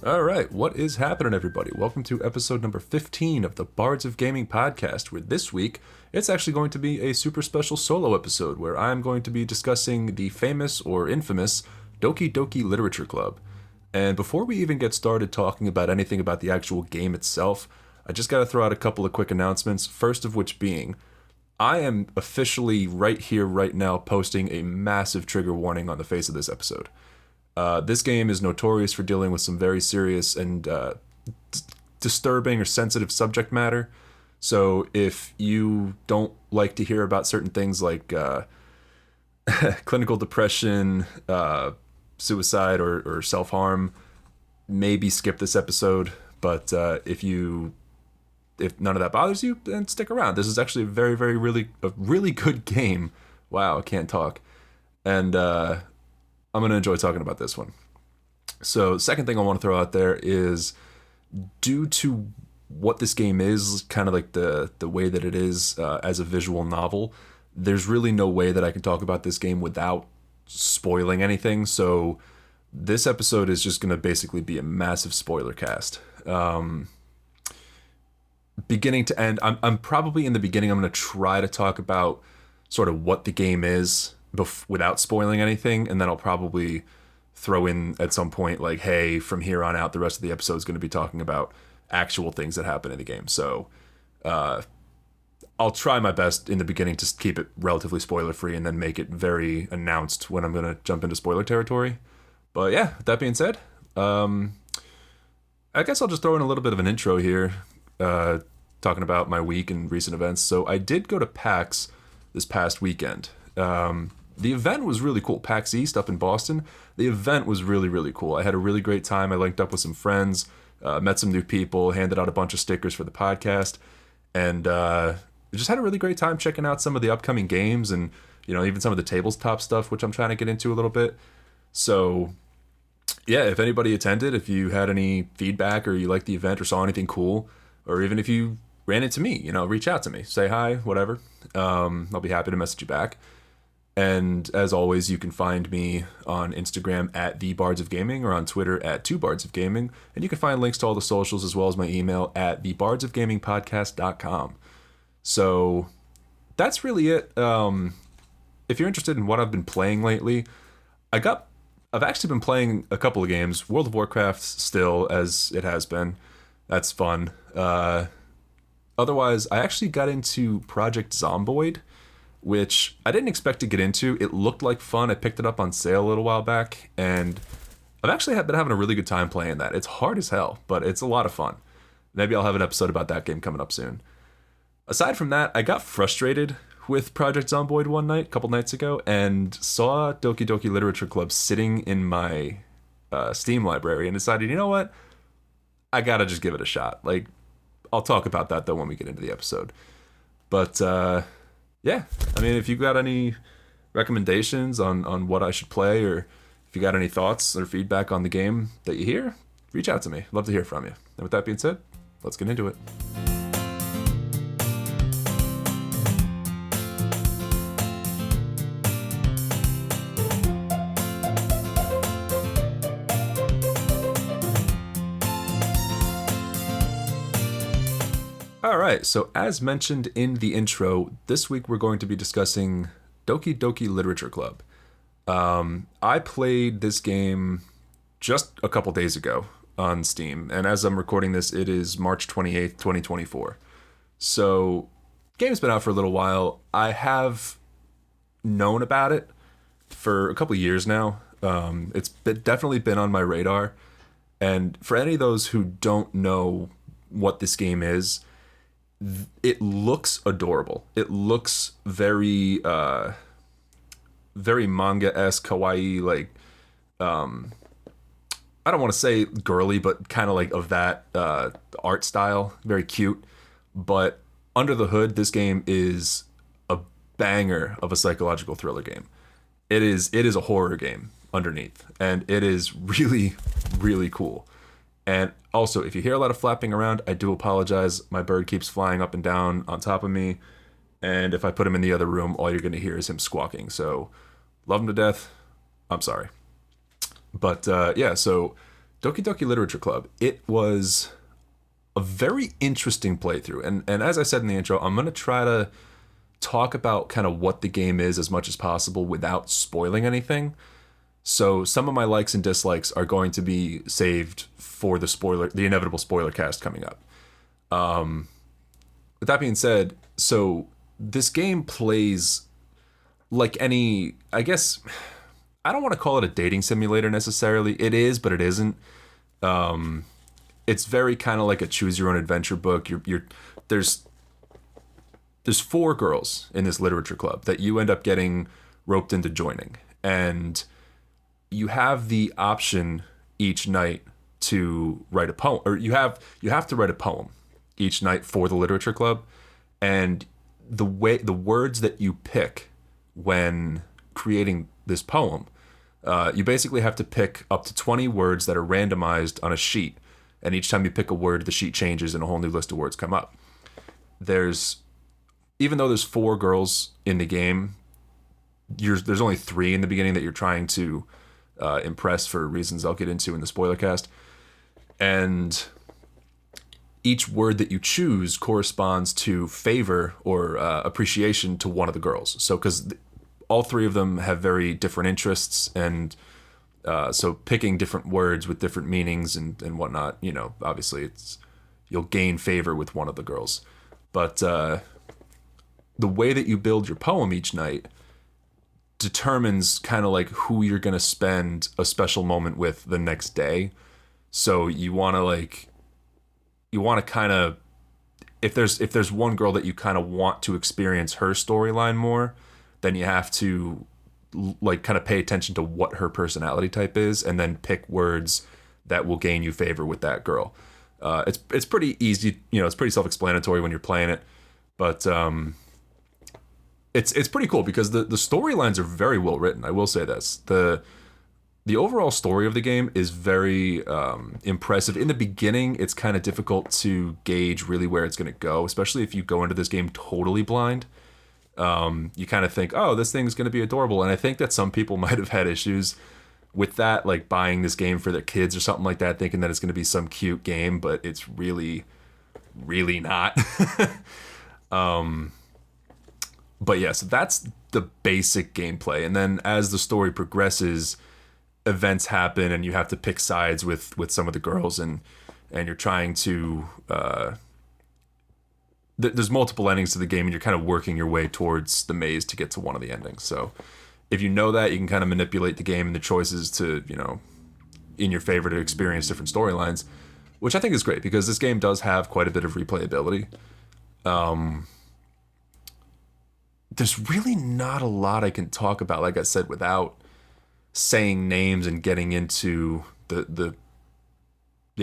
All right, what is happening, everybody? Welcome to episode number 15 of the Bards of Gaming podcast, where this week it's actually going to be a super special solo episode where I'm going to be discussing the famous or infamous Doki Doki Literature Club. And before we even get started talking about anything about the actual game itself, I just got to throw out a couple of quick announcements, first of which being I am officially right here, right now, posting a massive trigger warning on the face of this episode. This game is notorious for dealing with some very serious and disturbing or sensitive subject matter. So if you don't like to hear about certain things like clinical depression, suicide, or self-harm, maybe skip this episode. But if none of that bothers you, then stick around. This is actually a really good game. Wow, I can't talk. And I'm going to enjoy talking about this one. So, second thing I want to throw out there is due to what this game is, kind of like the way that it is as a visual novel, there's really no way that I can talk about this game without spoiling anything. So, this episode is just going to basically be a massive spoiler cast. Beginning to end, I'm probably in the beginning, I'm going to try to talk about sort of what the game is without spoiling anything, and then I'll probably throw in at some point like, hey, from here on out the rest of the episode is going to be talking about actual things that happen in the game. So I'll try my best in the beginning to keep it relatively spoiler free and then make it very announced when I'm going to jump into spoiler territory. But yeah, with that being said, I guess I'll just throw in a little bit of an intro here, talking about my week and recent events. So I did go to PAX this past weekend. The event was really cool. PAX East up in Boston. The event was really cool. I had a really great time. I linked up with some friends, met some new people, handed out a bunch of stickers for the podcast, and just had a really great time checking out some of the upcoming games and, even some of the tabletop stuff, which I'm trying to get into a little bit. So, yeah, if anybody attended, if you had any feedback or you liked the event or saw anything cool, or even if you ran into me, reach out to me, say hi, whatever. I'll be happy to message you back. And as always, you can find me on Instagram at The Bards of Gaming or on Twitter at 2Bards of Gaming. And you can find links to all the socials as well as my email at thebardsofgamingpodcast.com. So that's really it. If you're interested in what I've been playing lately, I've actually been playing a couple of games. World of Warcraft still, as it has been. That's fun. Otherwise, I actually got into Project Zomboid, which I didn't expect to get into. It looked like fun. I picked it up on sale a little while back, and I've actually been having a really good time playing that. It's hard as hell, but it's a lot of fun. Maybe I'll have an episode about that game coming up soon. Aside from that, I got frustrated with Project Zomboid one night, a couple nights ago, and saw Doki Doki Literature Club sitting in my Steam library and decided, you know what? I gotta just give it a shot. Like, I'll talk about that, though, when we get into the episode. But, yeah, I mean, if you got any recommendations on what I should play, or if you got any thoughts or feedback on the game that you hear, reach out to me. Love to hear from you. And with that being said, let's get into it. All right, so as mentioned in the intro, this week we're going to be discussing Doki Doki Literature Club. I played this game just a couple days ago on Steam, and as I'm recording this, it is March 28th, 2024. So, game's been out for a little while. I have known about it for a couple years now. Definitely been on my radar, and for any of those who don't know what this game is, it looks adorable. It looks very very manga-esque, kawaii, like I don't want to say girly, but kind of like of that art style, very cute. But under the hood, this game is a banger of a psychological thriller game. It is a horror game underneath, and it is really cool. And also, if you hear a lot of flapping around, I do apologize. My bird keeps flying up and down on top of me. And if I put him in the other room, all you're going to hear is him squawking. So, love him to death. I'm sorry. But yeah, so Doki Doki Literature Club. It was a very interesting playthrough. And as I said in the intro, I'm going to try to talk about kind of what the game is as much as possible without spoiling anything. So some of my likes and dislikes are going to be saved for the inevitable spoiler cast coming up. With that being said, so this game plays like any, I guess, I don't want to call it a dating simulator necessarily. It is, but it isn't. It's very kind of like a choose your own adventure book. There's four girls in this literature club that you end up getting roped into joining, and you have the option each night to write a poem, or you have to write a poem each night for the literature club, and the words that you pick when creating this poem, you basically have to pick up to 20 words that are randomized on a sheet, and each time you pick a word, the sheet changes and a whole new list of words come up. Even though there's four girls in the game, there's only three in the beginning that you're trying to impress for reasons I'll get into in the spoiler cast. And each word that you choose corresponds to favor or appreciation to one of the girls. So because all three of them have very different interests, and so picking different words with different meanings and whatnot, obviously you'll gain favor with one of the girls. But the way that you build your poem each night determines kind of like who you're going to spend a special moment with the next day. So you want to kind of, if there's one girl that you kind of want to experience her storyline more, then you have to like kind of pay attention to what her personality type is, and then pick words that will gain you favor with that girl. It's pretty easy, it's pretty self-explanatory when you're playing it, but it's pretty cool because the storylines are very well written. I will say this. The overall story of the game is very impressive. In the beginning, it's kind of difficult to gauge really where it's going to go, especially if you go into this game totally blind. You kind of think, oh, this thing's going to be adorable. And I think that some people might have had issues with that, like buying this game for their kids or something like that, thinking that it's going to be some cute game, but it's really, really not. But yeah, so that's the basic gameplay. And then as the story progresses, events happen and you have to pick sides with some of the girls, and you're trying to there's multiple endings to the game, and you're kind of working your way towards the maze to get to one of the endings. So if you know that, you can kind of manipulate the game and the choices to, in your favor to experience different storylines, which I think is great because this game does have quite a bit of replayability. There's really not a lot I can talk about, like I said, without saying names and getting into the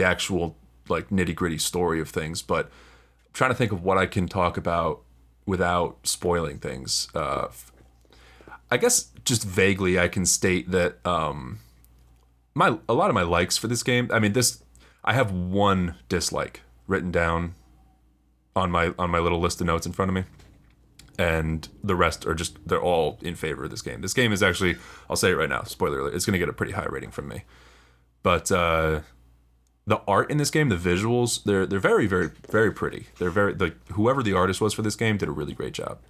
actual like nitty-gritty story of things, but I'm trying to think of what I can talk about without spoiling things. I guess just vaguely I can state that a lot of my likes for this game, I have one dislike written down on my little list of notes in front of me, and the rest are they're all in favor of this game. This game is actually, I'll say it right now, spoiler alert, it's going to get a pretty high rating from me. But the art in this game, the visuals, they're very, very, very pretty. They're very, whoever the artist was for this game did a really great job.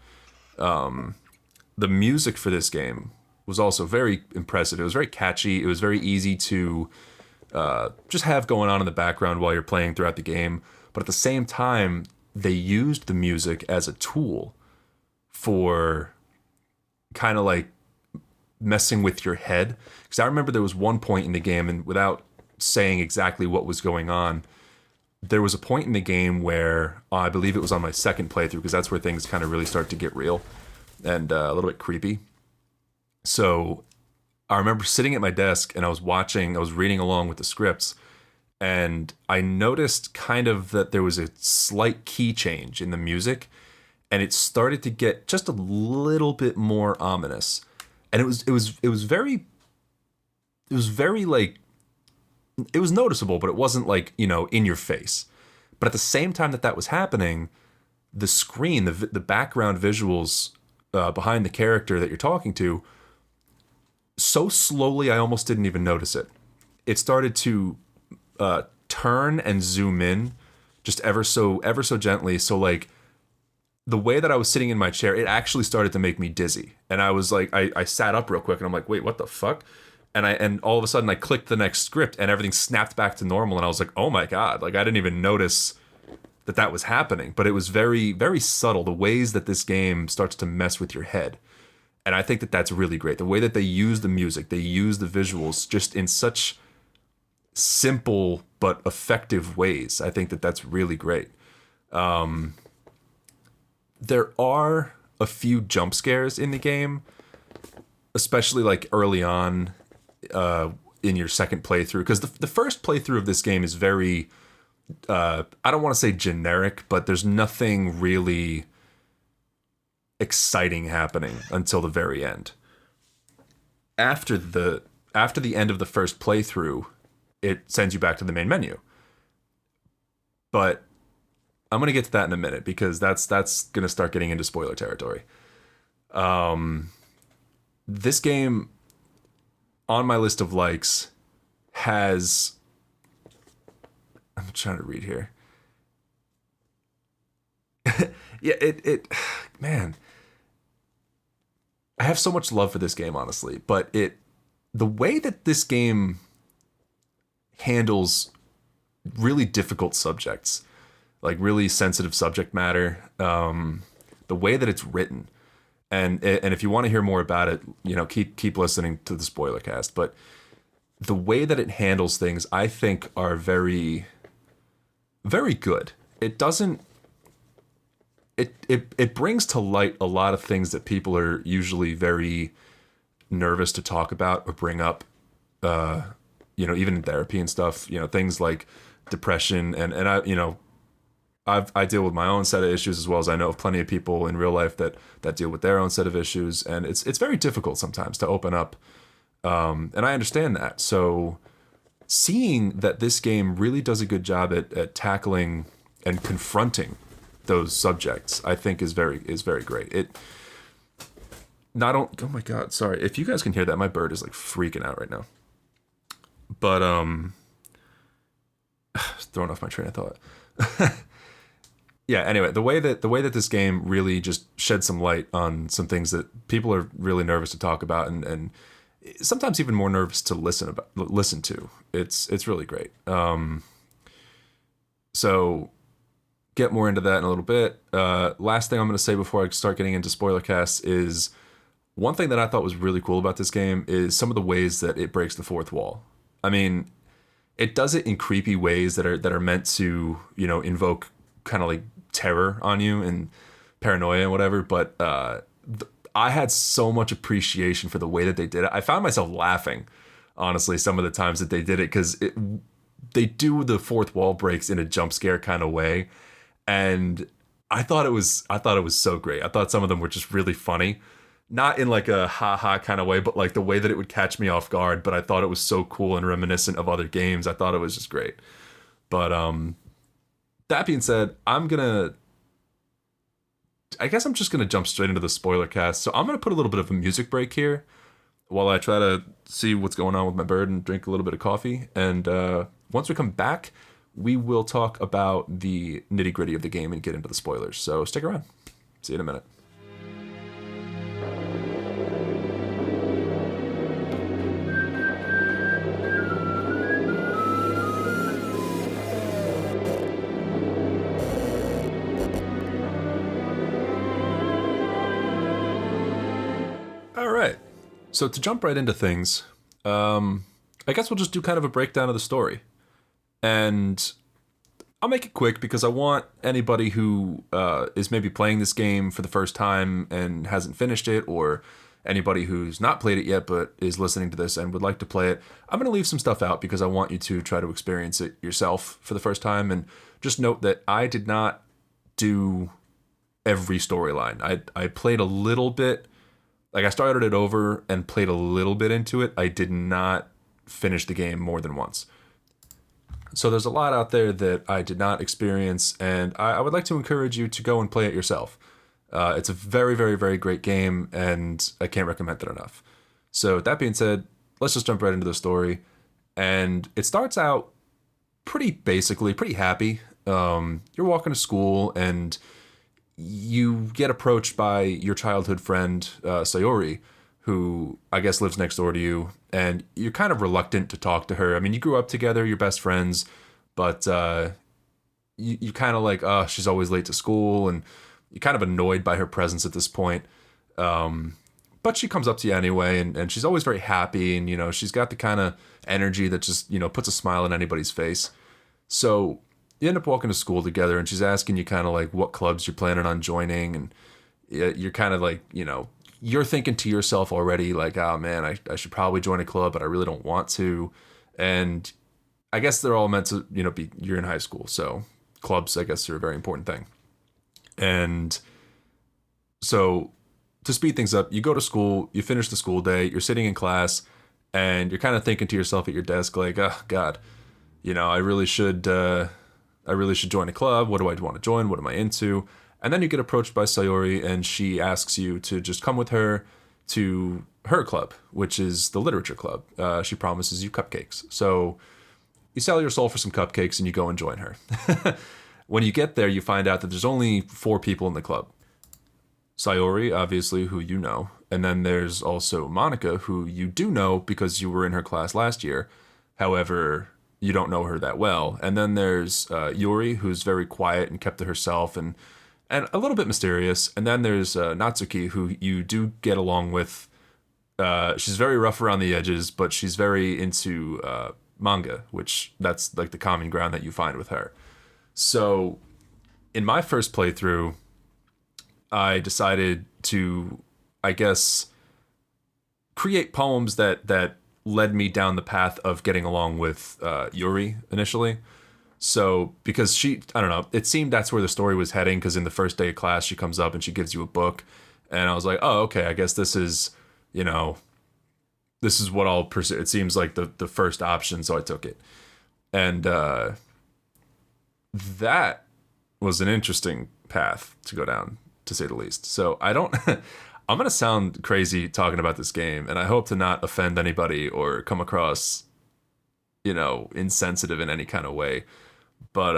The music for this game was also very impressive. It was very catchy. It was very easy to just have going on in the background while you're playing throughout the game. But at the same time, they used the music as a tool for kind of like messing with your head. Because I remember there was one point in the game, and without saying exactly what was going on, there was a point in the game where I believe it was on my second playthrough, because that's where things kind of really start to get real and a little bit creepy. So I remember sitting at my desk and I was reading along with the scripts, and I noticed kind of that there was a slight key change in the music, and it started to get just a little bit more ominous. And it was very like, it was noticeable, but it wasn't like, in your face. But at the same time that was happening, the screen, the background visuals behind the character that you're talking to, so slowly I almost didn't even notice it. It started to turn and zoom in just ever so gently. So like the way that I was sitting in my chair, it actually started to make me dizzy. And I was like, I sat up real quick and I'm like, wait, what the fuck? And all of a sudden I clicked the next script and everything snapped back to normal. And I was like, oh my God, like I didn't even notice that was happening. But it was very, very subtle, the ways that this game starts to mess with your head. And I think that that's really great. The way that they use the music, they use the visuals just in such simple but effective ways. I think that that's really great. There are a few jump scares in the game, especially like early on in your second playthrough. Because the first playthrough of this game is very, I don't want to say generic, but there's nothing really exciting happening until the very end. After the end of the first playthrough, it sends you back to the main menu. But I'm going to get to that in a minute because that's going to start getting into spoiler territory. This game on my list of likes has, I'm trying to read here. Yeah, it man, I have so much love for this game, honestly, but the way that this game handles really difficult subjects, like really sensitive subject matter, the way that it's written, and if you want to hear more about it, keep listening to the spoiler cast. But the way that it handles things, I think, are very, very good. It doesn't. It brings to light a lot of things that people are usually very nervous to talk about or bring up, even in therapy and stuff, things like depression and I deal with my own set of issues, as well as I know of plenty of people in real life that deal with their own set of issues. And it's very difficult sometimes to open up. And I understand that. So seeing that this game really does a good job at tackling and confronting those subjects, I think is very great. It not only, oh my God, sorry. If you guys can hear that, my bird is like freaking out right now. But throwing off my train of thought. Yeah, anyway, the way that this game really just sheds some light on some things that people are really nervous to talk about and sometimes even more nervous to listen to. It's really great. So get more into that in a little bit. Last thing I'm going to say before I start getting into spoiler casts is one thing that I thought was really cool about this game is some of the ways that it breaks the fourth wall. I mean, it does it in creepy ways that are meant to, invoke kind of like terror on you and paranoia and whatever. But I had so much appreciation for the way that they did it. I found myself laughing, honestly, some of the times that they did it, because they do the fourth wall breaks in a jump scare kind of way. And I thought it was so great. I thought some of them were just really funny. Not in like a ha-ha kind of way, but like the way that it would catch me off guard. But I thought it was so cool and reminiscent of other games. I thought it was just great. But that being said, I guess I'm just going to jump straight into the spoiler cast. So I'm going to put a little bit of a music break here while I try to see what's going on with my bird and drink a little bit of coffee. And once we come back, we will talk about the nitty-gritty of the game and get into the spoilers. So stick around. See you in a minute. All right. So to jump right into things, I guess we'll just do kind of a breakdown of the story. And I'll make it quick because I want anybody who is maybe playing this game for the first time and hasn't finished it, or anybody who's not played it yet but is listening to this and would like to play it, I'm going to leave some stuff out because I want you to try to experience it yourself for the first time. And just note that I did not do every storyline. I played a little bit. Like, I started it over and played a little bit into it. I did not finish the game more than once. So there's a lot out there that I did not experience, and I would like to encourage you to go and play it yourself. It's a very, very, very great game, and I can't recommend it enough. So that being said, let's just jump right into the story. And it starts out pretty basically pretty happy. You're walking to school and you get approached by your childhood friend Sayori, who I guess lives next door to you, and you're kind of reluctant to talk to her. I mean, you grew up together, you're best friends, but you kind of like, oh, she's always late to school, and you're kind of annoyed by her presence at this point. But she comes up to you anyway, and she's always very happy, and she's got the kind of energy that just puts a smile on anybody's face. So you end up walking to school together, and she's asking you kind of like what clubs you're planning on joining, and you're kind of like, you're thinking to yourself already like, oh man, I should probably join a club, but I really don't want to. And I guess they're all meant to, be, you're in high school, so clubs, I guess, are a very important thing. And so to speed things up, you go to school, you finish the school day, you're sitting in class, and you're kind of thinking to yourself at your desk like, oh God, I really should join a club. What do I want to join? What am I into? And then you get approached by Sayori, and she asks you to just come with her to her club, which is the literature club. She promises you cupcakes. So you sell your soul for some cupcakes and you go and join her. When you get there, you find out that there's only 4 people in the club. Sayori, obviously, who you know. And then there's also Monica, who you do know because you were in her class last year. However, you don't know her that well. And then there's Yuri, who's very quiet and kept to herself and a little bit mysterious. And then there's Natsuki, who you do get along with. She's very rough around the edges, but she's very into manga, which that's like the common ground that you find with her. So in my first playthrough, I decided to, I guess, create poems that led me down the path of getting along with Yuri initially. So because I don't know, it seemed that's where the story was heading, because in the first day of class, she comes up and she gives you a book. And I was like, oh, okay, I guess this is what I'll pursue. It seems like the first option, so I took it. And that was an interesting path to go down, to say the least. So I'm going to sound crazy talking about this game, and I hope to not offend anybody or come across, insensitive in any kind of way. But,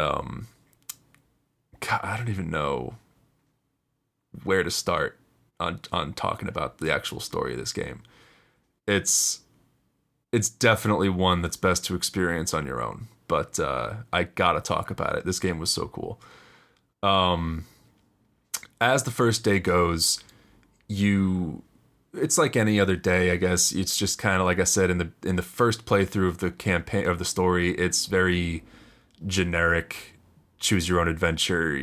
God, I don't even know where to start on talking about the actual story of this game. It's definitely one that's best to experience on your own, but I gotta talk about it. This game was so cool. As the first day goes, it's like any other day, I guess. It's just kind of like I said in the first playthrough of the campaign of the story, it's very generic, choose your own adventure,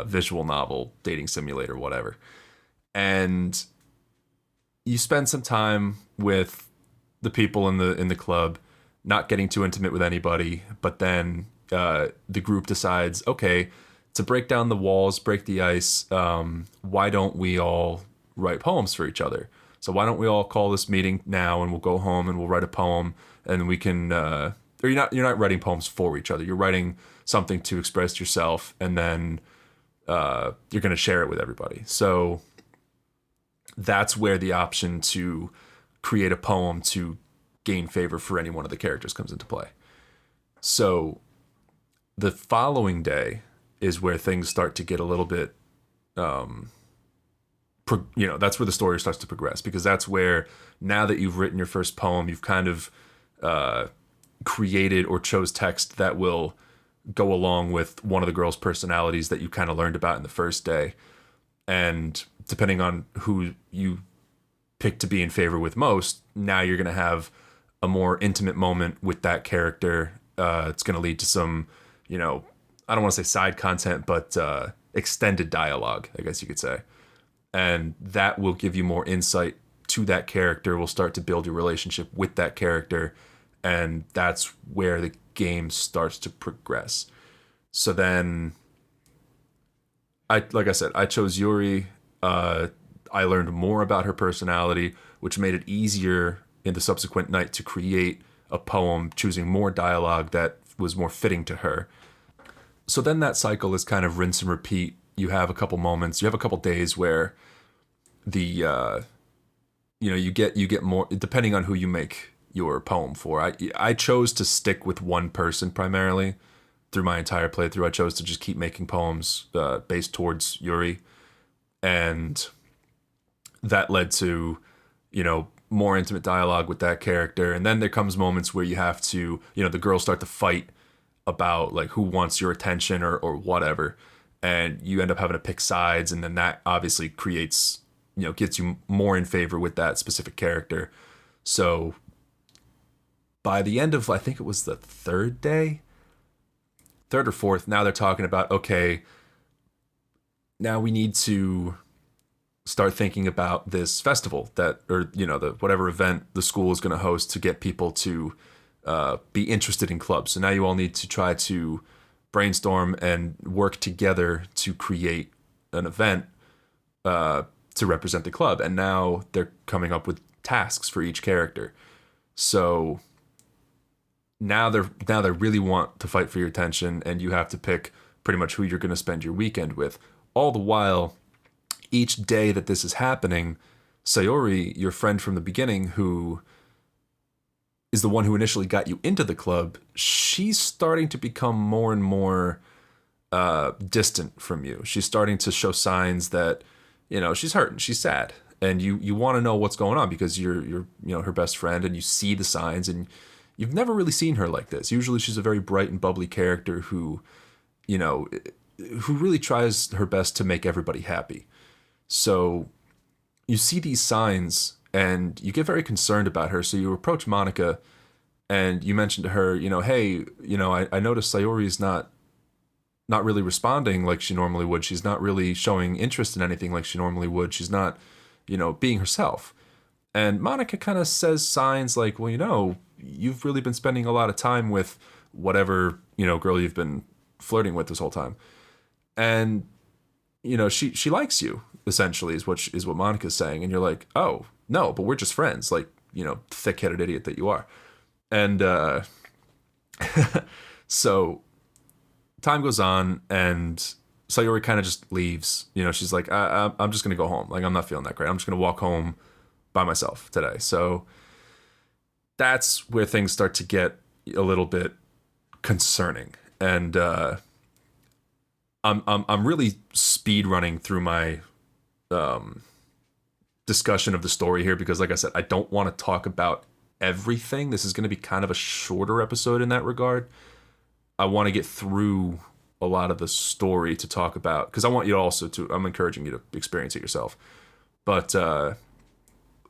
visual novel, dating simulator, whatever. And you spend some time with the people in the club, not getting too intimate with anybody, but then the group decides, okay, to break down the walls, break the ice, why don't we all write poems for each other? So why don't we all call this meeting now, and we'll go home and we'll write a poem, and we can or you're not writing poems for each other. You're writing something to express yourself, and then you're going to share it with everybody. So that's where the option to create a poem to gain favor for any one of the characters comes into play. So the following day is where things start to get a little bit, that's where the story starts to progress, because that's where, now that you've written your first poem, you've kind of created or chose text that will go along with one of the girls' personalities that you kind of learned about in the first day. And depending on who you pick to be in favor with most, now you're going to have a more intimate moment with that character. It's going to lead to some, I don't want to say side content, but extended dialogue, I guess you could say. And that will give you more insight to that character, will start to build your relationship with that character. And that's where the game starts to progress. So then, like I said, I chose Yuri. I learned more about her personality, which made it easier in the subsequent night to create a poem, choosing more dialogue that was more fitting to her. So then that cycle is kind of rinse and repeat. You have a couple moments, you have a couple days where the you get more, depending on who you make your poem for. I chose to stick with one person primarily through my entire playthrough. I chose to just keep making poems based towards Yuri, and that led to, more intimate dialogue with that character. And then there comes moments where you have to, the girls start to fight about like who wants your attention or whatever, and you end up having to pick sides, and then that obviously creates, gets you more in favor with that specific character. So by the end of, I think it was the third or fourth, now they're talking about, okay, now we need to start thinking about this festival the whatever event the school is going to host to get people to be interested in clubs. So now you all need to try to brainstorm and work together to create an event to represent the club. And now they're coming up with tasks for each character. So now they really want to fight for your attention, and you have to pick pretty much who you're going to spend your weekend with. All the while, each day that this is happening, Sayori, your friend from the beginning, who is the one who initially got you into the club, she's starting to become more and more distant from you. She's starting to show signs that, she's hurting, she's sad, and you want to know what's going on because you're her best friend, and you see the signs, and you've never really seen her like this. Usually she's a very bright and bubbly character who really tries her best to make everybody happy. So you see these signs and you get very concerned about her. So you approach Monica and you mention to her, hey, I noticed Sayori's not really responding like she normally would. She's not really showing interest in anything like she normally would. She's not, being herself. And Monica kind of says signs like, well, you've really been spending a lot of time with whatever, girl you've been flirting with this whole time. And, she likes you, essentially, is what Monica's saying. And you're like, oh, no, but we're just friends, like, thick-headed idiot that you are. And so time goes on, and Sayori kind of just leaves. She's like, I'm just going to go home. Like, I'm not feeling that great. I'm just going to walk home by myself today. So that's where things start to get a little bit concerning. And I'm really speed running through my discussion of the story here because, like I said, I don't want to talk about everything. This is going to be kind of a shorter episode in that regard. I want to get through a lot of the story to talk about, because I want you also to, I'm encouraging you to experience it yourself. But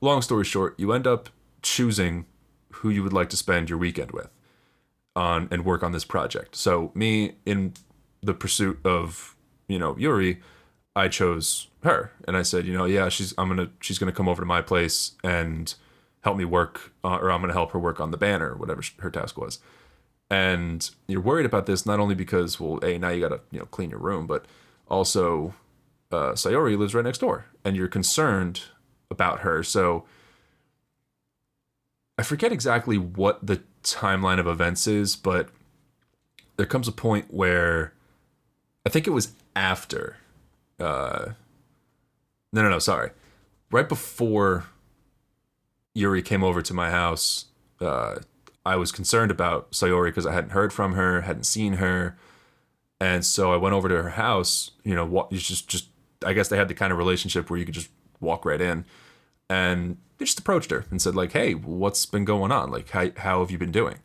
long story short, you end up choosing who you would like to spend your weekend with and work on this project. So me, in the pursuit of, Yuri, I chose her, and I said, yeah, she's gonna come over to my place and help me work, or I'm gonna help her work on the banner, whatever her task was. And you're worried about this not only because, well, hey, now you gotta clean your room, but also Sayori lives right next door, and you're concerned about her. So I forget exactly what the timeline of events is, but there comes a point where I think it was after. No, sorry. Right before Yuri came over to my house, I was concerned about Sayori because I hadn't heard from her, hadn't seen her. And so I went over to her house, you just I guess they had the kind of relationship where you could just walk right in. And they just approached her and said, like, hey, what's been going on? Like, how have you been doing?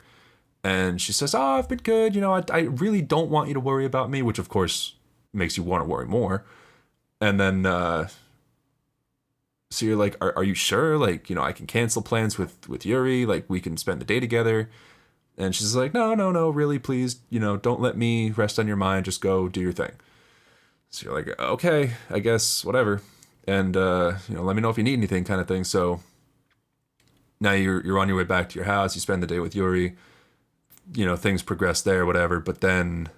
And she says, oh, I've been good. I really don't want you to worry about me, which, of course, makes you want to worry more. And then, so you're like, are you sure? Like, I can cancel plans with Yuri. Like, we can spend the day together. And she's like, no, really, please, don't let me rest on your mind. Just go do your thing. So you're like, okay, I guess, whatever. And, let me know if you need anything, kind of thing. So now you're on your way back to your house. You spend the day with Yuri. Things progress there, whatever. But then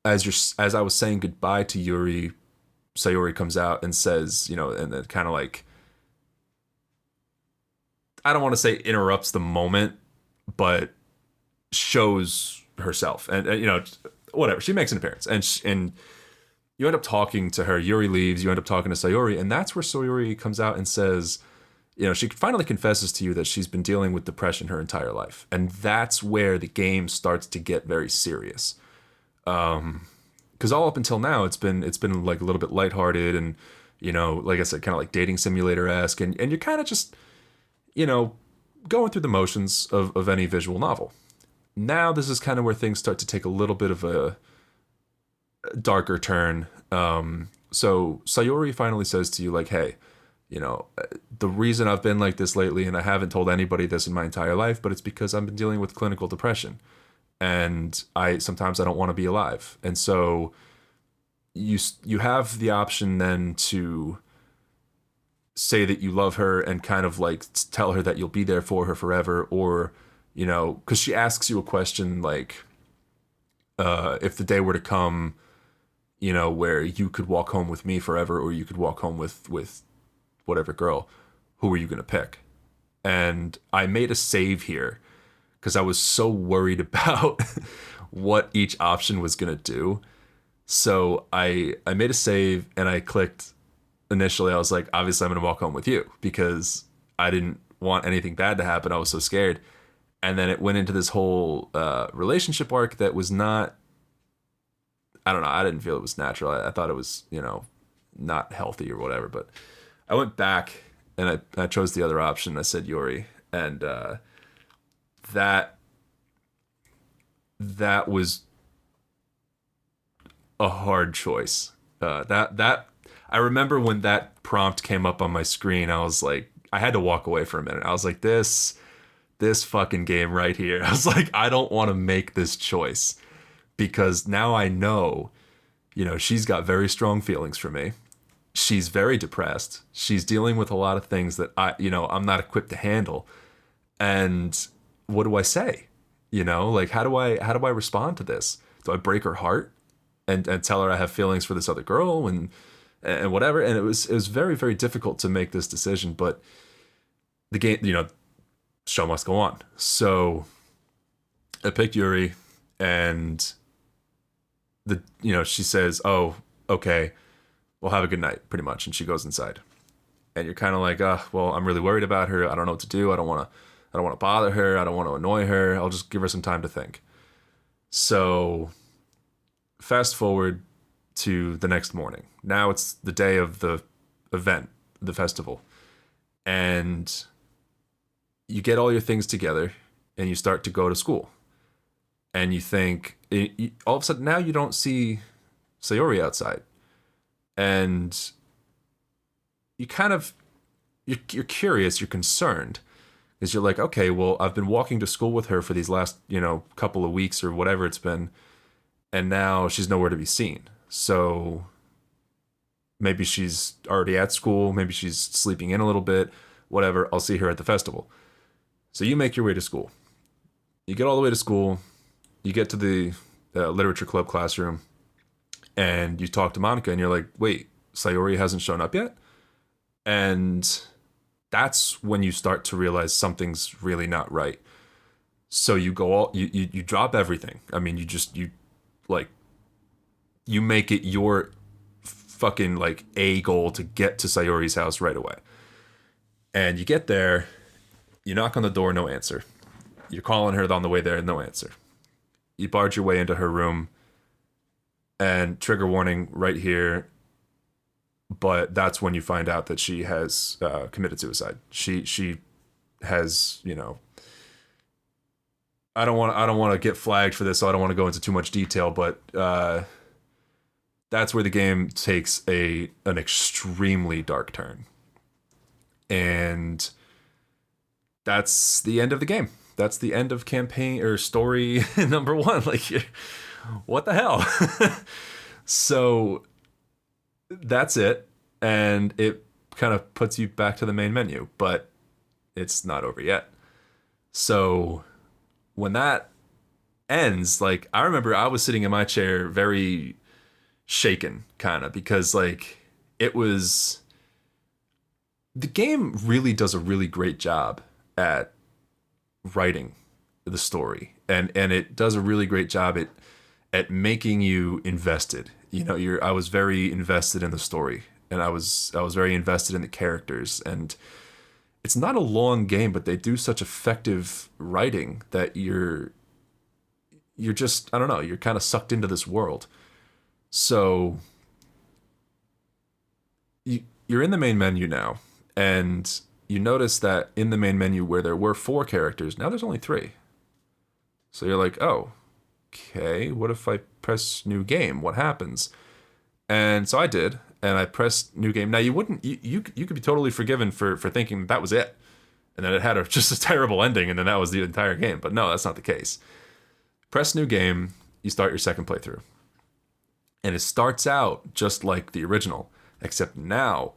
as I was saying goodbye to Yuri, Sayori comes out and says, and then kind of like, I don't want to say interrupts the moment, but shows herself. And whatever. She makes an appearance. And you end up talking to her. Yuri leaves. You end up talking to Sayori. And that's where Sayori comes out and says, she finally confesses to you that she's been dealing with depression her entire life. And that's where the game starts to get very serious. Because all up until now, it's been like a little bit lighthearted and, like I said, kind of like dating simulator-esque. And you're kind of just, going through the motions of any visual novel. Now this is kind of where things start to take a little bit of a darker turn. So Sayori finally says to you, like, hey, the reason I've been like this lately, and I haven't told anybody this in my entire life, but it's because I've been dealing with clinical depression, and sometimes I don't want to be alive. And so you have the option then to say that you love her and kind of like tell her that you'll be there for her forever, or because she asks you a question like, if the day were to come, where you could walk home with me forever, or you could walk home with whatever girl, who are you going to pick? And I made a save here because I was so worried about what each option was going to do. So I made a save and I clicked initially. I was like, obviously I'm going to walk home with you because I didn't want anything bad to happen. I was so scared. And then it went into this whole relationship arc that was not, I don't know, I didn't feel it was natural. I thought it was, not healthy or whatever, but I went back and I chose the other option. I said Yuri, and that was a hard choice. That I remember when that prompt came up on my screen, I was like, I had to walk away for a minute. I was like, this fucking game right here. I was like, I don't want to make this choice because now I know, she's got very strong feelings for me. She's very depressed. She's dealing with a lot of things that I'm not equipped to handle. And what do I say? Like, how do I respond to this? Do I break her heart and tell her I have feelings for this other girl and whatever? And it was very, very difficult to make this decision, but the game, show must go on. So I picked Yuri, and she says, oh, okay, well, have a good night, pretty much. And she goes inside. And you're kind of like, well, I'm really worried about her. I don't know what to do. I don't want to bother her. I don't want to annoy her. I'll just give her some time to think. So fast forward to the next morning. Now it's the day of the event, the festival. And you get all your things together and you start to go to school. And you think, all of a sudden now you don't see Sayori outside. And you kind of, you're curious, you're concerned. Because you're like, okay, well, I've been walking to school with her for these last, couple of weeks or whatever it's been. And now she's nowhere to be seen. So maybe she's already at school. Maybe she's sleeping in a little bit. Whatever, I'll see her at the festival. So you make your way to school. You get all the way to school. You get to the literature club classroom. And you talk to Monica and you're like, wait, Sayori hasn't shown up yet? And that's when you start to realize something's really not right. So you go you drop everything. I mean, you make it your fucking like a goal to get to Sayori's house right away. And you get there, you knock on the door, no answer. You're calling her on the way there, no answer. You barge your way into her room. And trigger warning right here, but that's when you find out that she has committed suicide. She has, I don't want to get flagged for this, so I don't want to go into too much detail, but that's where the game takes an extremely dark turn. And that's the end of the game. That's the end of campaign or story number 1. Like, what the hell? So that's it. And it kind of puts you back to the main menu, but it's not over yet. So when that ends, like, I remember I was sitting in my chair very shaken, kind of, because like it was, the game really does a really great job at writing the story, and it does a really great job at making you invested. I was very invested in the story, and I was very invested in the characters, and it's not a long game, but they do such effective writing that you're just, I don't know, you're kind of sucked into this world. So you're in the main menu now, and you notice that in the main menu where there were 4 characters, now there's only 3. So you're like, oh, okay, what if I press new game? What happens? And so I did, and I pressed new game. Now you wouldn't, you could be totally forgiven for thinking that was it, and then it had just a terrible ending, and then that was the entire game. But no, that's not the case. Press new game, you start your second playthrough. And it starts out just like the original, except now,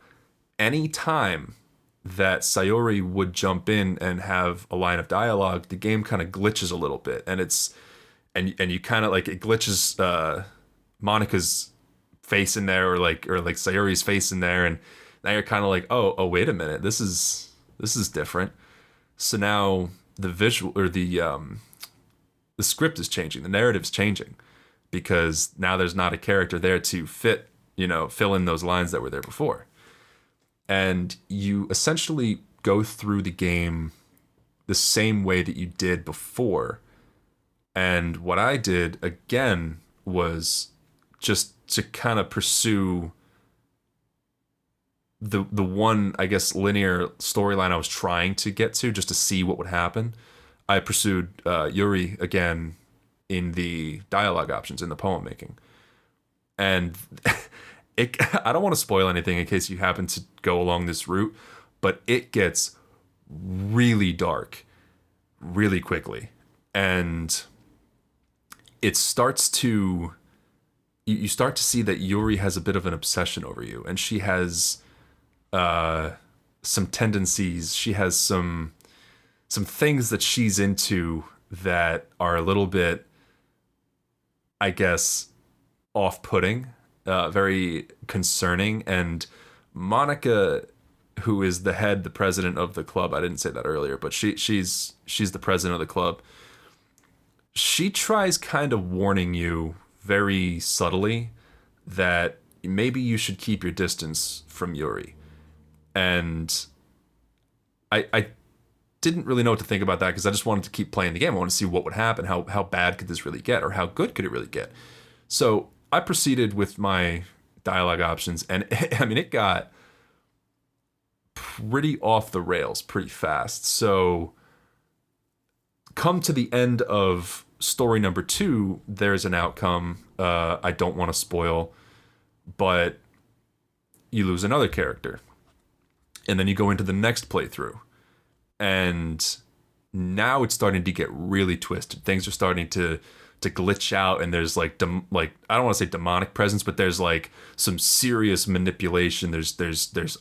any time that Sayori would jump in and have a line of dialogue, the game kind of glitches a little bit, and you kind of like, it glitches Monika's face in there, or like Sayori's face in there, and now you're kind of like, oh wait a minute, this is different. So now the visual, or the script is changing, the narrative's changing, because now there's not a character there to fill in those lines that were there before. And you essentially go through the game the same way that you did before. And what I did, again, was just to kind of pursue the one, I guess, linear storyline I was trying to get to, just to see what would happen. I pursued Yuri again in the dialogue options, in the poem making. And I don't want to spoil anything in case you happen to go along this route, but it gets really dark really quickly. And it starts to, you start to see that Yuri has a bit of an obsession over you, and she has some tendencies, she has some things that she's into that are a little bit, I guess, off-putting, very concerning. And Monika, who is the president of the club, I didn't say that earlier, but she's the president of the club. She tries kind of warning you very subtly that maybe you should keep your distance from Yuri. And I didn't really know what to think about that, because I just wanted to keep playing the game. I wanted to see what would happen, how bad could this really get, or how good could it really get. So I proceeded with my dialogue options, and it got pretty off the rails pretty fast. So come to the end of story number 2, there's an outcome I don't want to spoil, but you lose another character. And then you go into the next playthrough, and now it's starting to get really twisted. Things are starting to glitch out, and there's like I don't want to say demonic presence, but there's like some serious manipulation. There's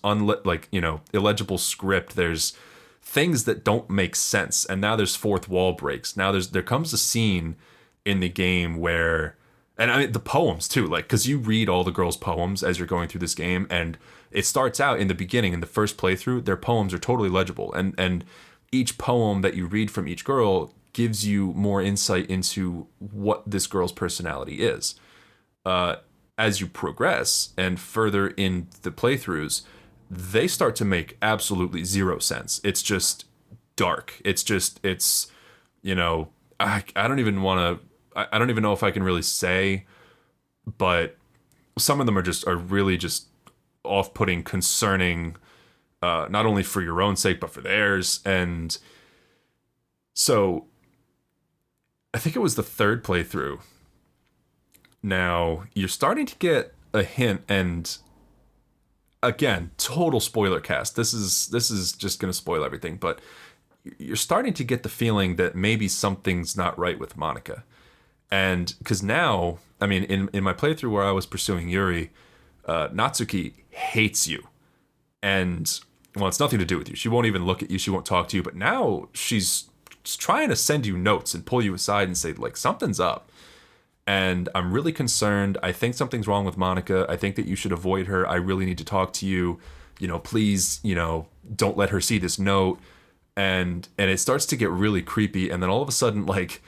illegible script. There's things that don't make sense, and now there's fourth wall breaks. Now there comes a scene in the game where, and I mean the poems too, like, because you read all the girls' poems as you're going through this game, and it starts out in the beginning, in the first playthrough, their poems are totally legible, and each poem that you read from each girl gives you more insight into what this girl's personality is. As you progress and further in the playthroughs, they start to make absolutely zero sense. It's just dark. I don't even know if I can really say, but some of them are really just off-putting, concerning, not only for your own sake, but for theirs. And so I think it was the third playthrough. Now you're starting to get a hint, and again, total spoiler cast. This is just going to spoil everything, but you're starting to get the feeling that maybe something's not right with Monika. And because now, I mean, in my playthrough where I was pursuing Yuri, Natsuki hates you. And, well, it's nothing to do with you. She won't even look at you. She won't talk to you. But now she's trying to send you notes and pull you aside and say, like, something's up. And I'm really concerned. I think something's wrong with Monika. I think that you should avoid her. I really need to talk to you. Please, don't let her see this note. And it starts to get really creepy. And then all of a sudden, like,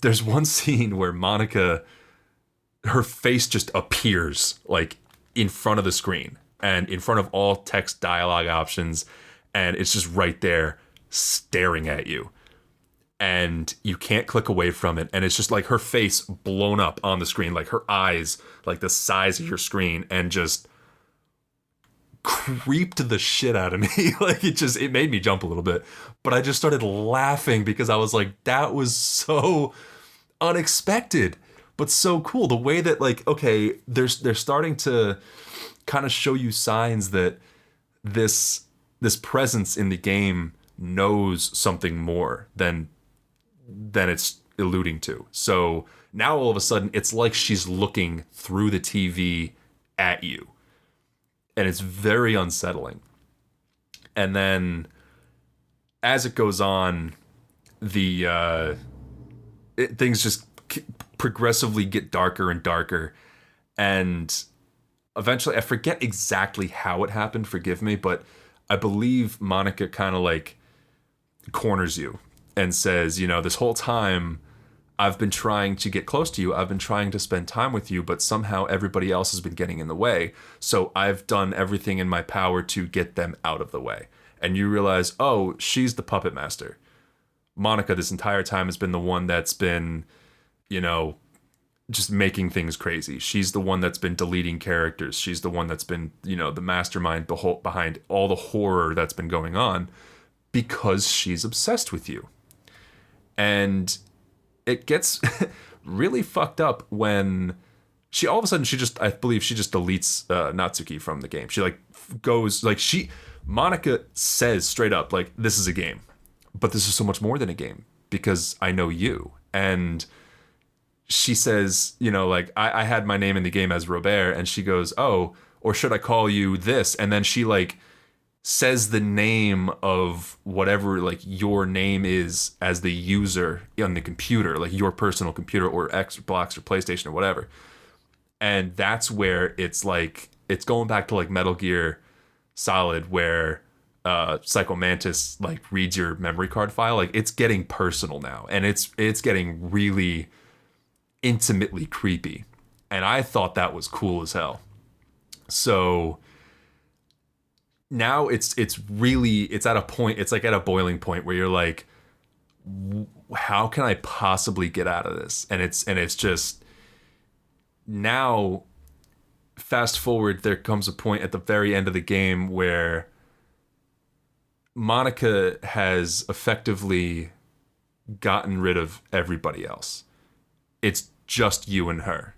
there's one scene where Monika, her face just appears, like, in front of the screen and in front of all text dialogue options. and it's just right there staring at you. And you can't click away from it. And it's just like her face blown up on the screen, like her eyes, like the size of your screen, and just creeped the shit out of me. Like it made me jump a little bit. But I just started laughing because I was like, that was so unexpected, but so cool. The way that, like, okay, they're starting to kind of show you signs that this presence in the game knows something more than it's alluding to. So now all of a sudden it's like she's looking through the TV at you, and it's very unsettling. And then as it goes on, things just progressively get darker and darker, and eventually, I forget exactly how it happened, forgive me, but I believe Monica kind of like corners you and says, you know, this whole time I've been trying to get close to you. I've been trying to spend time with you, but somehow everybody else has been getting in the way. So I've done everything in my power to get them out of the way. And you realize, oh, she's the puppet master. Monica this entire time has been the one that's been, you know, just making things crazy. She's the one that's been deleting characters. She's the one that's been, you know, the mastermind behind all the horror that's been going on, because she's obsessed with you. And it gets really fucked up when all of a sudden I believe she just deletes Natsuki from the game. She like goes, like Monica says straight up, like, this is a game, but this is so much more than a game because I know you. And she says, you know, like, I had my name in the game as Robert, and she goes, oh, or should I call you this? And then she like says the name of whatever like your name is as the user on the computer, like your personal computer or Xbox or PlayStation or whatever. And that's where it's like, it's going back to like Metal Gear Solid, where Psycho Mantis like reads your memory card file. Like, it's getting personal now, and it's getting really intimately creepy. And I thought that was cool as hell. So now it's at a point, it's like at a boiling point where you're like, how can I possibly get out of this? And it's just, now fast forward, there comes a point at the very end of the game where Monica has effectively gotten rid of everybody else. It's just you and her.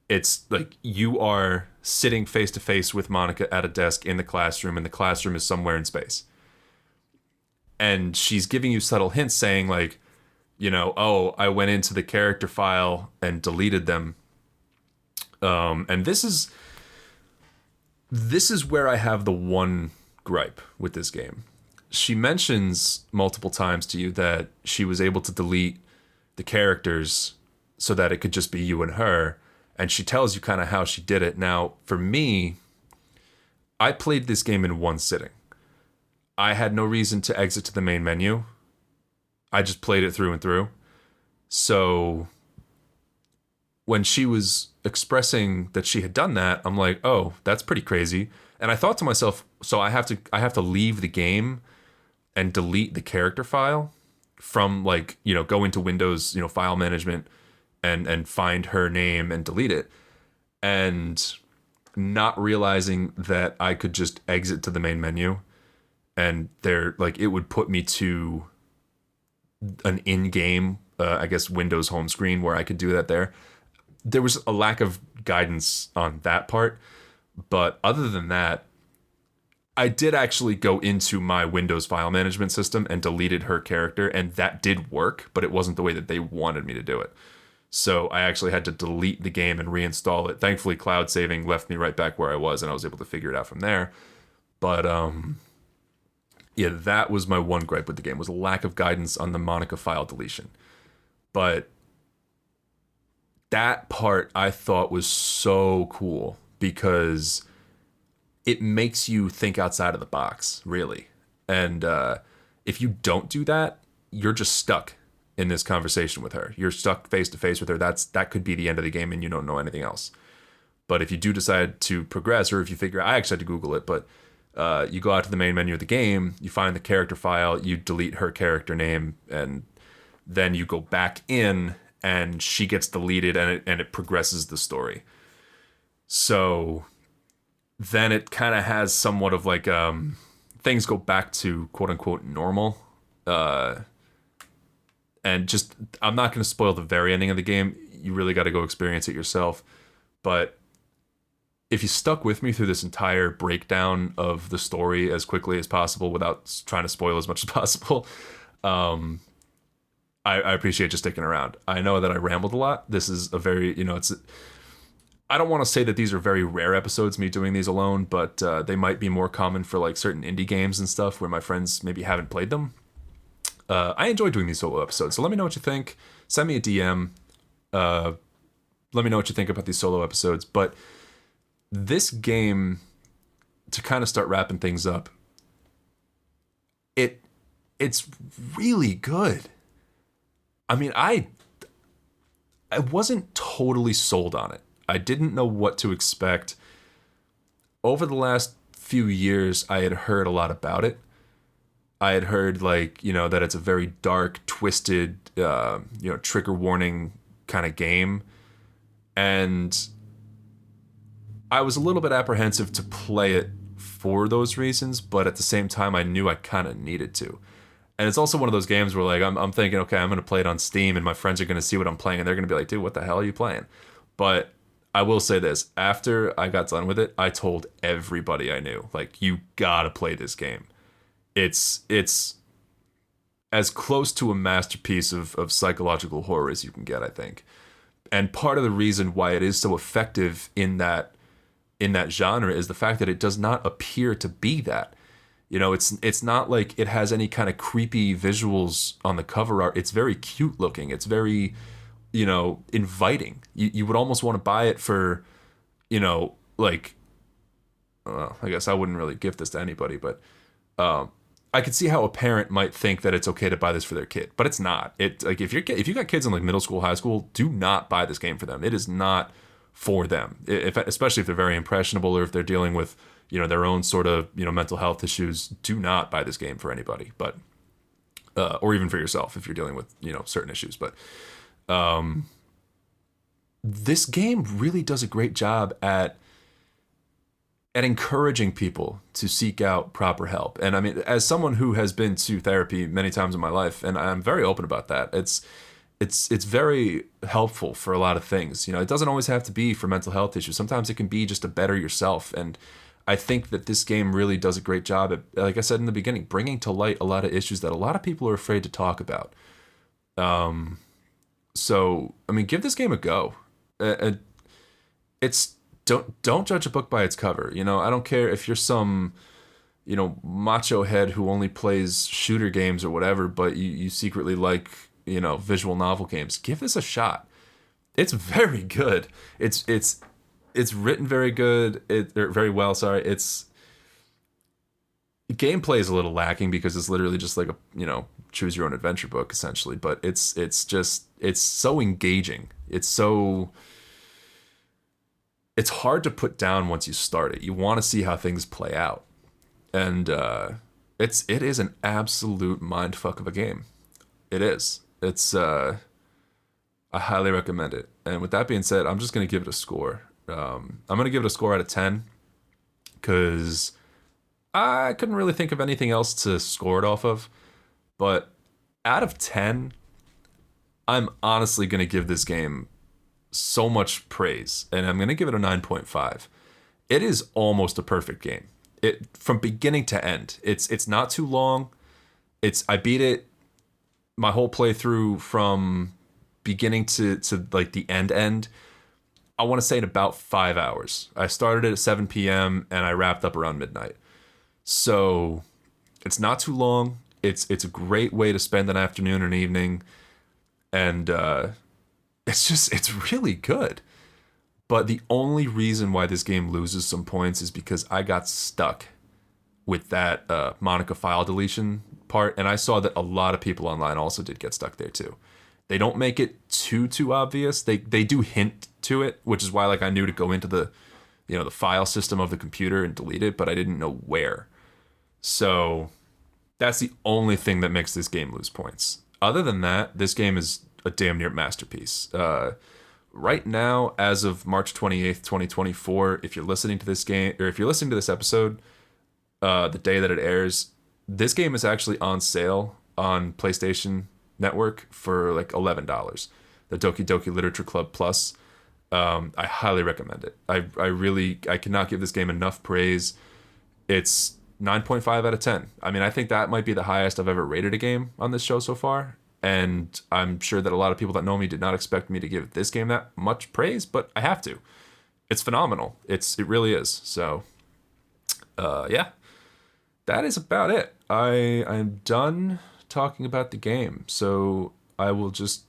It's like you are sitting face to face with Monica at a desk in the classroom, and the classroom is somewhere in space. And she's giving you subtle hints saying like, you know, oh, I went into the character file and deleted them. And this is where I have the one gripe with this game. She mentions multiple times to you that she was able to delete the characters so that it could just be you and her. And she tells you kind of how she did it. Now, for me, I played this game in one sitting. I had no reason to exit to the main menu. I just played it through and through. So when she was expressing that she had done that, I'm like, oh, that's pretty crazy. And I thought to myself, so I have to leave the game and delete the character file from, like, you know, go into Windows, you know, file management and find her name and delete it, and not realizing that I could just exit to the main menu, and there, like, it would put me to an in-game, I guess, Windows home screen where I could do that there. There was a lack of guidance on that part, but other than that, I did actually go into my Windows file management system and deleted her character, and that did work, but it wasn't the way that they wanted me to do it. So I actually had to delete the game and reinstall it. Thankfully, cloud saving left me right back where I was, and I was able to figure it out from there. But yeah, that was my one gripe with the game, was a lack of guidance on the Monica file deletion. But that part I thought was so cool because it makes you think outside of the box, really. And if you don't do that, you're just stuck in this conversation with her. You're stuck face to face with her. That could be the end of the game, and you don't know anything else. But if you do decide to progress, or if you figure, I actually had to Google it, but You go out to the main menu of the game, you find the character file, you delete her character name, and then you go back in, and she gets deleted, and it progresses the story. So then it kind of has somewhat of like things go back to quote unquote normal. And just, I'm not going to spoil the very ending of the game. You really got to go experience it yourself. But if you stuck with me through this entire breakdown of the story as quickly as possible without trying to spoil as much as possible, I appreciate you sticking around. I know that I rambled a lot. This is a very, I don't want to say that these are very rare episodes, me doing these alone, but they might be more common for like certain indie games and stuff where my friends maybe haven't played them. I enjoy doing these solo episodes, so let me know what you think. Send me a DM. Let me know what you think about these solo episodes. But this game, to kind of start wrapping things up, it's really good. I mean, I wasn't totally sold on it. I didn't know what to expect. Over the last few years, I had heard a lot about it. I had heard that it's a very dark, twisted, trigger warning kind of game. And I was a little bit apprehensive to play it for those reasons, but at the same time, I knew I kind of needed to. And it's also one of those games where I'm thinking, okay, I'm going to play it on Steam and my friends are going to see what I'm playing and they're going to be like, dude, what the hell are you playing? But I will say this, after I got done with it, I told everybody I knew, you gotta play this game. It's as close to a masterpiece of psychological horror as you can get, I think. And part of the reason why it is so effective in that genre is the fact that it does not appear to be that. It's not like it has any kind of creepy visuals on the cover art. It's very cute looking. It's very, inviting. You would almost want to buy it for, I guess I wouldn't really gift this to anybody, but I could see how a parent might think that it's okay to buy this for their kid, but it's not. If you got kids in middle school, high school, do not buy this game for them. It is not for them. Especially if they're very impressionable or if they're dealing with their own sort of mental health issues. Do not buy this game for anybody, but or even for yourself if you're dealing with certain issues. But this game really does a great job at encouraging people to seek out proper help. And I mean, as someone who has been to therapy many times in my life, and I'm very open about that, it's very helpful for a lot of things. It doesn't always have to be for mental health issues. Sometimes it can be just to better yourself. And I think that this game really does a great job at, like I said in the beginning, bringing to light a lot of issues that a lot of people are afraid to talk about. So, I mean, give this game a go. It's don't judge a book by its cover. I don't care if you're some, macho head who only plays shooter games or whatever, but you secretly like, visual novel games. Give this a shot. It's very good. It's written very good. Very well. Sorry. Gameplay is a little lacking because it's literally just like a choose your own adventure book essentially. But it's so engaging. It's hard to put down once you start it. You want to see how things play out, and it is an absolute mindfuck of a game. It is. I highly recommend it. And with that being said, I'm just gonna give it a score. I'm gonna give it a score out of 10 because I couldn't really think of anything else to score it off of. But out of 10, I'm honestly gonna give this game so much praise, and I'm gonna give it a 9.5. It is almost a perfect game. It from beginning to end. It's not too long. I beat it my whole playthrough from beginning to like the end. I want to say in about 5 hours. I started it at 7 p.m. and I wrapped up around midnight. So it's not too long. It's a great way to spend an afternoon or an evening, and it's really good. But the only reason why this game loses some points is because I got stuck with that Monica file deletion part, and I saw that a lot of people online also did get stuck there too. They don't make it too obvious. They do hint to it, which is why I knew to go into the the file system of the computer and delete it, but I didn't know where. So that's the only thing that makes this game lose points. Other than that, this game is a damn near masterpiece. Right now, as of March 28th, 2024, if you're listening to this game, or if you're listening to this episode, the day that it airs, this game is actually on sale on PlayStation Network for like $11. The Doki Doki Literature Club Plus. I highly recommend it. I cannot give this game enough praise. It's 9.5 out of 10. I mean, I think that might be the highest I've ever rated a game on this show so far. And I'm sure that a lot of people that know me did not expect me to give this game that much praise, but I have to. It's phenomenal. It really is. So, yeah, that is about it. I'm done talking about the game. So I will just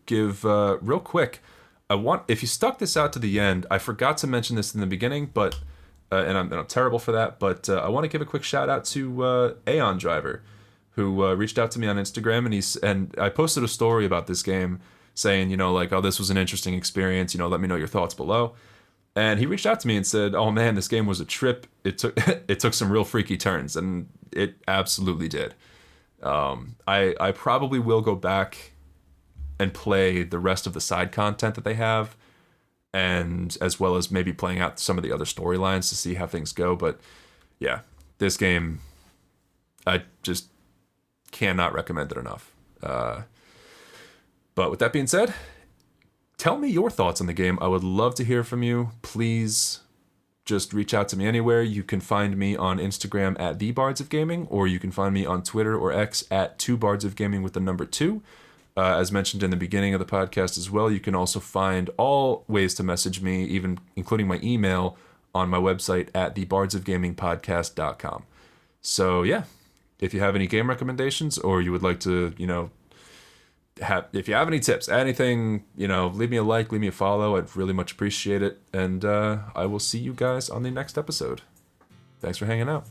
give real quick. If you stuck this out to the end, I forgot to mention this in the beginning, but and I'm terrible for that. But I want to give a quick shout out to Aeon Driver, who reached out to me on Instagram, and I posted a story about this game saying, like, oh, this was an interesting experience. Let me know your thoughts below. And he reached out to me and said, oh man, this game was a trip. It took some real freaky turns, and it absolutely did. I probably will go back and play the rest of the side content that they have, and as well as maybe playing out some of the other storylines to see how things go. But yeah, this game, I just cannot recommend it enough. But with that being said, tell me your thoughts on the game. I would love to hear from you. Please just reach out to me anywhere. You can find me on Instagram at @TheBardsOfGaming, or you can find me on Twitter or X at 2BardsOfGaming with the number 2. As mentioned in the beginning of the podcast as well, you can also find all ways to message me, even including my email, on my website at thebardsofgamingpodcast.com. So yeah, if you have any game recommendations, or you would like to, if you have any tips, anything, leave me a like, leave me a follow. I'd really much appreciate it. And I will see you guys on the next episode. Thanks for hanging out.